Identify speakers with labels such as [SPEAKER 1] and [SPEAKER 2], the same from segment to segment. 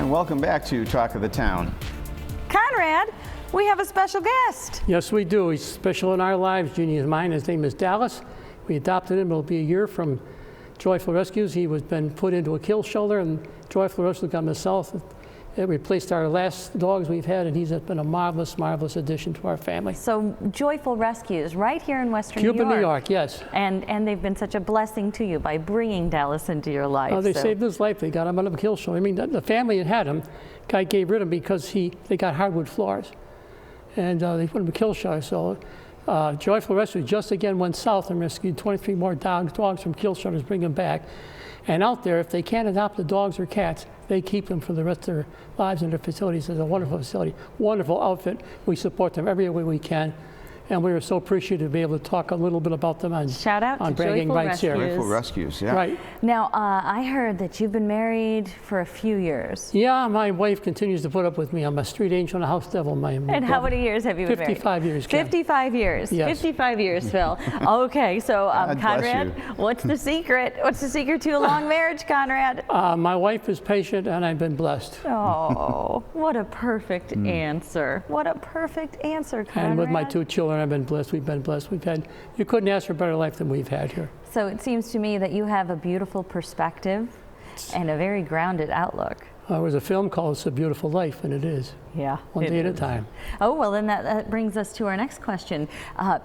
[SPEAKER 1] and welcome back to Talk of the Town.
[SPEAKER 2] Conrad, we have a special guest.
[SPEAKER 3] Yes, we do. He's special in our lives. Jeannie is mine. His name is Dallas. We adopted him. It'll be a year from Joyful Rescues. He was been put into a kill shelter, and Joyful Rescues got him south. It replaced our last dogs we've had, and he's been a marvelous, marvelous addition to our family.
[SPEAKER 2] So Joyful Rescues, right here in Western New York.
[SPEAKER 3] Cuba, New York, yes.
[SPEAKER 2] And they've been such a blessing to you by bringing Dallas into your life.
[SPEAKER 3] They saved his life. They got him out of a kill shelter. I mean, the family had him. Guy gave rid of him because they got hardwood floors, and they put him in a kill shelter. So Joyful Rescues just again went south and rescued 23 more dogs from kill shelters, bring them back. And out there, if they can't adopt the dogs or cats, they keep them for the rest of their lives in their facilities. It's a wonderful facility, wonderful outfit. We support them every way we can. And we were so appreciative to be able to talk a little bit about them on,
[SPEAKER 2] Shout out
[SPEAKER 3] on
[SPEAKER 2] to
[SPEAKER 3] Bragging
[SPEAKER 2] Joyful
[SPEAKER 3] Rights
[SPEAKER 2] Rescues.
[SPEAKER 3] here.
[SPEAKER 1] Joyful Rescues, yeah.
[SPEAKER 3] Right.
[SPEAKER 2] Now, I heard that you've been married for a few years.
[SPEAKER 3] Yeah, my wife continues to put up with me. I'm a street angel and a house devil.
[SPEAKER 2] And how many years have you been married?
[SPEAKER 3] 55 years. Ken.
[SPEAKER 2] 55 years.
[SPEAKER 3] Yes.
[SPEAKER 2] 55 years, Phil. Okay, so Conrad, what's the secret? What's the secret to a long marriage, Conrad?
[SPEAKER 3] My wife is patient, and I've been blessed.
[SPEAKER 2] Oh, what a perfect answer. What a perfect answer, Conrad.
[SPEAKER 3] And with my 2 children, I've been blessed. We've been blessed. You couldn't ask for a better life than we've had here.
[SPEAKER 2] So it seems to me that you have a beautiful perspective and a very grounded outlook.
[SPEAKER 3] There was a film called It's a Beautiful Life, and it is.
[SPEAKER 2] Yeah.
[SPEAKER 3] One day at a time.
[SPEAKER 2] Oh, well, then that brings us to our next question.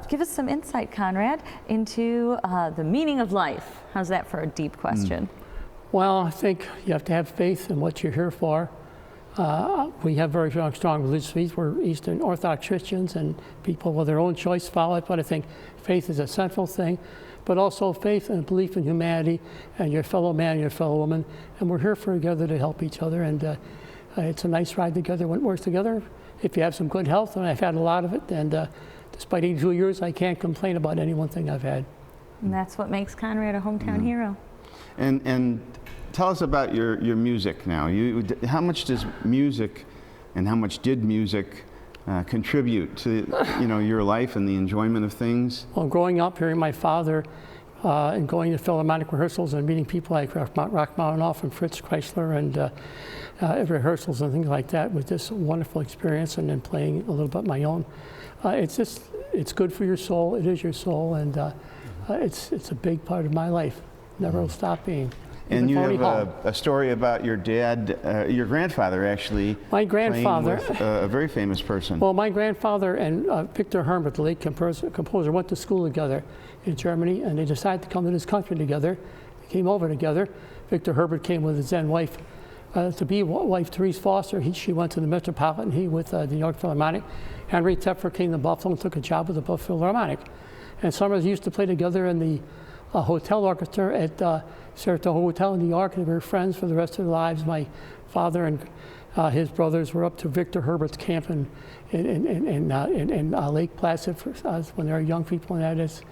[SPEAKER 2] Give us some insight, Conrad, into the meaning of life. How's that for a deep question?
[SPEAKER 3] Well, I think you have to have faith in what you're here for. We have very strong religious faith. We're Eastern Orthodox Christians, and people with their own choice follow it, but I think faith is a central thing, but also faith and belief in humanity and your fellow man, your fellow woman, and we're here together to help each other, and it's a nice ride together when it works together. If you have some good health, and I've had a lot of it, and despite 82 years, I can't complain about any one thing I've had.
[SPEAKER 2] And that's what makes Conrad a hometown hero.
[SPEAKER 1] And tell us about your music now. How much does music, and how much did music contribute to your life and the enjoyment of things?
[SPEAKER 3] Well, growing up, hearing my father and going to Philharmonic rehearsals and meeting people like Rachmaninoff and Fritz Kreisler and rehearsals and things like that was just a wonderful experience, and then playing a little bit my own. It's good for your soul. It is your soul, and it's a big part of my life. Never will stop being.
[SPEAKER 1] And you have a story about your dad, your grandfather actually.
[SPEAKER 3] My grandfather.
[SPEAKER 1] With a very famous person.
[SPEAKER 3] Well, my grandfather and Victor Herbert, the late composer, went to school together in Germany, and they decided to come to this country together. They came over together. Victor Herbert came with his then wife, to-be wife Therese Foster. She went to the Metropolitan, he with the New York Philharmonic. Henry Tepfer came to Buffalo and took a job with the Buffalo Philharmonic. And summers used to play together in the hotel orchestra at Saratoga Hotel in New York, and we were friends for the rest of their lives. My father and his brothers were up to Victor Herbert's camp in Lake Placid when they were young people, and that is.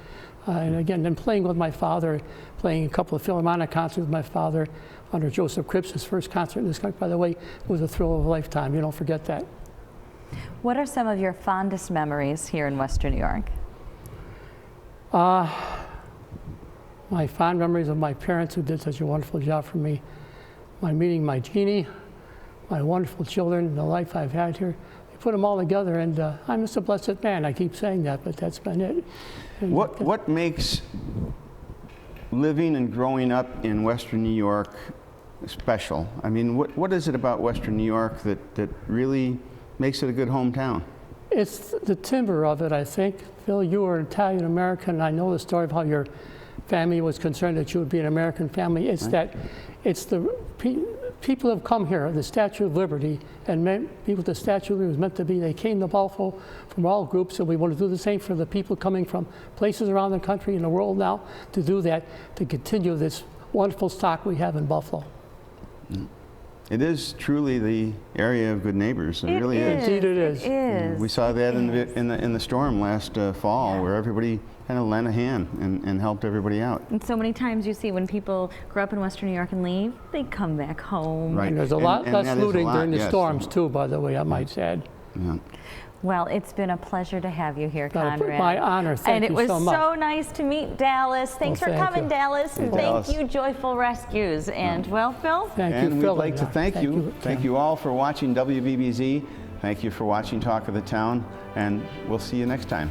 [SPEAKER 3] And again, then playing with my father, playing a couple of Philharmonic concerts with my father under Joseph Cripps, his first concert in this country, by the way, was a thrill of a lifetime. You don't forget that.
[SPEAKER 2] What are some of your fondest memories here in Western New York?
[SPEAKER 3] My fond memories of my parents who did such a wonderful job for me. Meeting my Jeannie, my wonderful children, the life I've had here. You put them all together, and I'm just a blessed man. I keep saying that, but that's been it. And
[SPEAKER 1] what makes living and growing up in Western New York special? I mean, what is it about Western New York that really makes it a good hometown?
[SPEAKER 3] It's the timber of it, I think. Phil, you are Italian American, and I know the story of how your family was concerned that you would be an American family. It's that, it's the people have come here, the Statue of Liberty, and people the Statue of Liberty was meant to be, they came to Buffalo from all groups, and we want to do the same for the people coming from places around the country and the world now to do that, to continue this wonderful stock we have in Buffalo.
[SPEAKER 1] It is truly the area of good neighbors. It really is.
[SPEAKER 3] Indeed it is.
[SPEAKER 2] It is.
[SPEAKER 1] We saw that in the storm last fall, where everybody kind of lent a hand and helped everybody out.
[SPEAKER 2] And so many times you see when people grow up in Western New York and leave, they come back home.
[SPEAKER 1] Right.
[SPEAKER 3] And there's a lot less looting during the storms too, by the way, I might add.
[SPEAKER 1] Yeah.
[SPEAKER 2] Well, it's been a pleasure to have you here, Conrad.
[SPEAKER 3] My honor. Thank you so much.
[SPEAKER 2] And it was so nice to meet Dallas. Thanks for coming, Dallas. And
[SPEAKER 1] Dallas.
[SPEAKER 2] thank you, Joyful Rescues. And well, Phil?
[SPEAKER 3] Thank you,
[SPEAKER 1] And we'd
[SPEAKER 3] Phil.
[SPEAKER 1] like to thank you. Thank you all for watching WBBZ. Thank you for watching Talk of the Town. And we'll see you next time.